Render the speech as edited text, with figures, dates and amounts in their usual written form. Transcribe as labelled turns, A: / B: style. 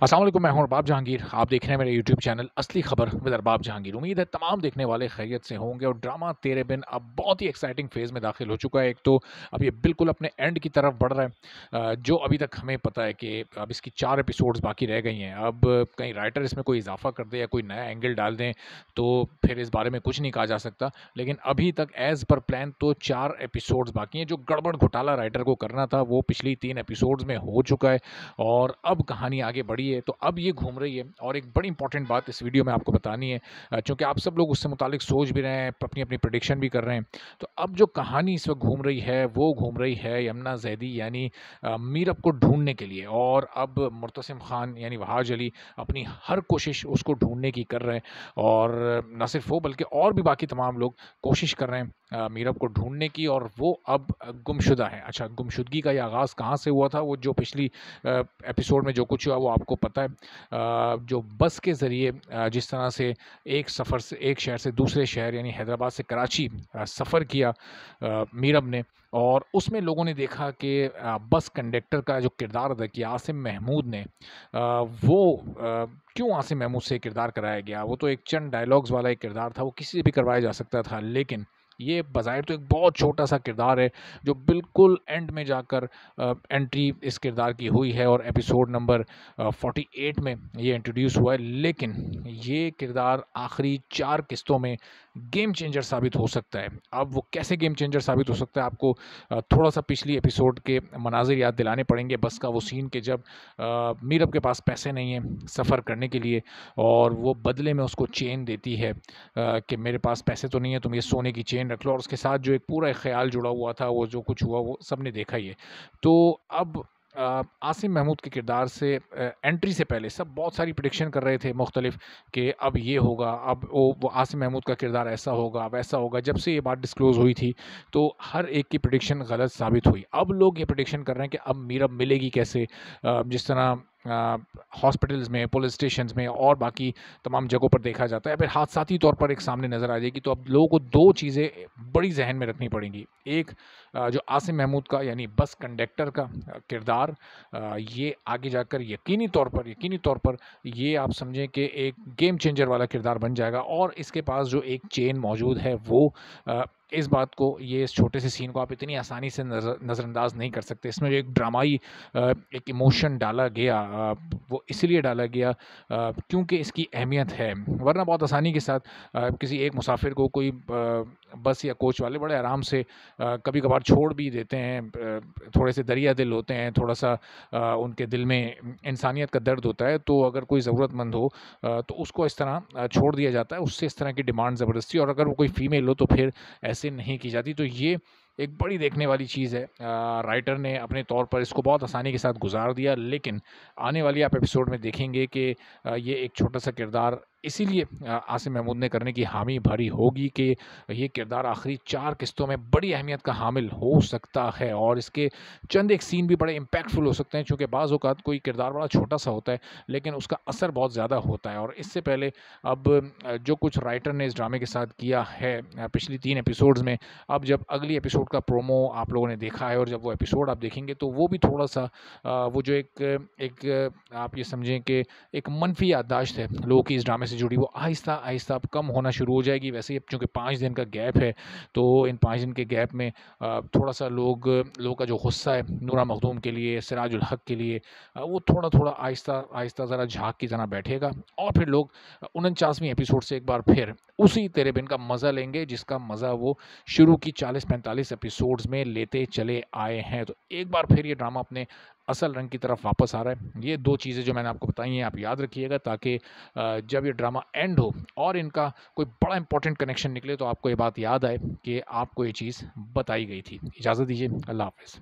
A: अस्सलाम वालेकुम, मैं हूं अरबाब जहांगीर। आप देख रहे हैं मेरे यूट्यूब चैनल असली खबर विद अरबाब जहांगीर। उम्मीद है तमाम देखने वाले खैरियत से होंगे और ड्रामा तेरे बिन अब बहुत ही एक्साइटिंग फेज़ में दाखिल हो चुका है। एक तो अब ये बिल्कुल अपने एंड की तरफ बढ़ रहा है। जो अभी तक हमें पता है कि अब इसकी 4 एपिसोड्स बाकी रह गई हैं। अब कहीं राइटर इसमें कोई इज़ाफ़ा कर दे या कोई नया एंगल डाल दें, तो फिर इस बारे में कुछ नहीं कहा जा सकता। लेकिन अभी तक एज़ पर प्लान तो 4 एपिसोड्स बाकी हैं। जो गड़बड़ घोटाला राइटर को करना था, वो पिछली 3 एपिसोड्स में हो चुका है और अब कहानी आगे बढ़ी है, तो अब ये घूम रही है। और एक बड़ी इंपॉर्टेंट बात इस वीडियो में आपको बतानी है, चूँकि आप सब लोग उससे मुतालिक सोच भी रहे हैं, अपनी-अपनी प्रेडिक्शन भी कर रहे हैं। तो अब जो कहानी इस वक़्त घूम रही है, वो घूम रही है यमुना ज़ैदी यानी मीरब को ढूँढने के लिए। और अब मुर्तसिम ख़ान यानी वहाज अली अपनी हर कोशिश उसको ढूँढने की कर रहे हैं। और ना सिर्फ़ वो बल्कि और भी बाकी तमाम लोग कोशिश कर रहे हैं मीरब को ढूँढने की, और वो अब गुमशुदा है। अच्छा, गुमशुदगी का ये आगाज़ कहाँ से हुआ था? वो जो पिछली एपिसोड में जो कुछ हुआ वो आपको पता है। जो बस के ज़रिए जिस तरह से एक शहर से दूसरे शहर यानी हैदराबाद से कराची सफ़र किया मीरब ने, और उसमें लोगों ने देखा कि बस कंडक्टर का जो किरदार अदा किया आसिम महमूद ने, क्यों आसिम महमूद से किरदार कराया गया? वो तो एक चंद डायलॉग्स वाला एक किरदार था, वो किसी से भी करवाया जा सकता था। लेकिन ये बज़ाहिर तो एक बहुत छोटा-सा किरदार है, जो बिल्कुल एंड में जाकर एंट्री इस किरदार की हुई है और एपिसोड नंबर 48 में ये इंट्रोड्यूस हुआ है। लेकिन ये किरदार आखिरी 4 किस्तों में गेम चेंजर साबित हो सकता है। अब वो कैसे गेम चेंजर साबित हो सकता है, आपको थोड़ा-सा पिछली एपिसोड के मनाज़िर याद दिलाने पड़ेंगे। बस का वो सीन कि जब मीरब के पास पैसे नहीं हैं सफ़र करने के लिए, और वो बदले में उसको चेन देती है कि मेरे पास पैसे तो नहीं है, तुम ये सोने की चेन रख लो। और उसके साथ जो एक पूरा एक ख़्याल जुड़ा हुआ था, वो जो कुछ हुआ वो सबने देखा ही है। तो अब आसिम महमूद के किरदार से एंट्री से पहले सब बहुत सारी प्रेडिक्शन कर रहे थे मुख्तलिफ, कि अब ये होगा, अब वो आसिम महमूद का किरदार ऐसा होगा, वैसा होगा। जब से ये बात डिस्क्लोज़ हुई थी, तो हर एक की प्रेडिक्शन गलत साबित हुई। अब लोग ये प्रेडिक्शन कर रहे हैं कि अब मीरब मिलेगी कैसे? जिस तरह हॉस्पिटल्स में, पुलिस स्टेशंस में और बाकी तमाम जगहों पर देखा जाता है, फिर हादसाती तौर पर एक सामने नज़र आ जाएगी। तो अब लोगों को 2 चीज़ें बड़ी ज़हन में रखनी पड़ेंगी। एक, जो आसिम महमूद का यानी बस कंडक्टर का किरदार, ये आगे जाकर यकीनी तौर पर ये आप समझें कि एक गेम चेंजर वाला किरदार बन जाएगा। और इसके पास जो एक चेन मौजूद है, वो इस बात को, ये इस छोटे से सीन को आप इतनी आसानी से नज़रअंदाज नहीं कर सकते। इसमें जो एक ड्रामाई एक इमोशन डाला गया, वो इसलिए डाला गया क्योंकि इसकी अहमियत है। वरना बहुत आसानी के साथ किसी एक मुसाफिर को कोई बस या कोच वाले बड़े आराम से कभी कभार छोड़ भी देते हैं। थोड़े से दरिया दिल होते हैं, थोड़ा सा उनके दिल में इंसानियत का दर्द होता है। तो अगर कोई ज़रूरतमंद हो तो उसको इस तरह छोड़ दिया जाता है, उससे इस तरह की डिमांड ज़बरदस्ती। और अगर वो कोई फ़ीमेल हो तो फिर ऐसे नहीं की जाती। तो ये एक बड़ी देखने वाली चीज़ है। राइटर ने अपने तौर पर इसको बहुत आसानी के साथ गुजार दिया, लेकिन आने वाली आप एपिसोड में देखेंगे कि ये एक छोटा-सा किरदार इसीलिए आसिम महमूद ने करने की हामी भरी होगी कि ये किरदार आखिरी 4 किस्तों में बड़ी अहमियत का हामिल हो सकता है। और इसके चंद एक सीन भी बड़े इम्पैक्टफुल हो सकते हैं, चूँकि बाज़ औक़ात कोई किरदार बड़ा छोटा-सा होता है, लेकिन उसका असर बहुत ज़्यादा होता है। और इससे पहले अब जो कुछ राइटर ने इस ड्रामे के साथ किया है पिछली 3 एपिसोड्स में, अब जब अगली एपिसोड का प्रोमो आप लोगों ने देखा है और जब वो एपिसोड आप देखेंगे, तो वो भी थोड़ा-सा वो जो आप ये समझें कि एक मनफ़ी याददाश्त है लोगों की इस ड्रामे से जुड़ी, वो आहिस्ता-आहिस्ता अब कम होना शुरू हो जाएगी। वैसे ही अब चूँकि 5 दिन का गैप है, तो इन 5 दिन के गैप में थोड़ा-सा लोगों का जो गुस्सा है नूरा मखदूम के लिए, सिराजुल हक़ के लिए, वो थोड़ा-थोड़ा आहिस्ता-आहिस्ता ज़रा झाग की तरह बैठेगा। और फिर लोग 49वीं एपिसोड से एक बार फिर उसी तेरे बिन का मज़ा लेंगे, जिसका मज़ा वो शुरू की 40-45 एपिसोड्स में लेते चले आए हैं। तो एक बार फिर ये ड्रामा अपने असल रंग की तरफ वापस आ रहा है। ये 2 चीज़ें जो मैंने आपको बताई हैं, आप याद रखिएगा, ताकि जब ये ड्रामा एंड हो और इनका कोई बड़ा इंपॉर्टेंट कनेक्शन निकले, तो आपको ये बात याद आए कि आपको ये चीज़ बताई गई थी। इजाज़त दीजिए, अल्लाह हाफ़िज़।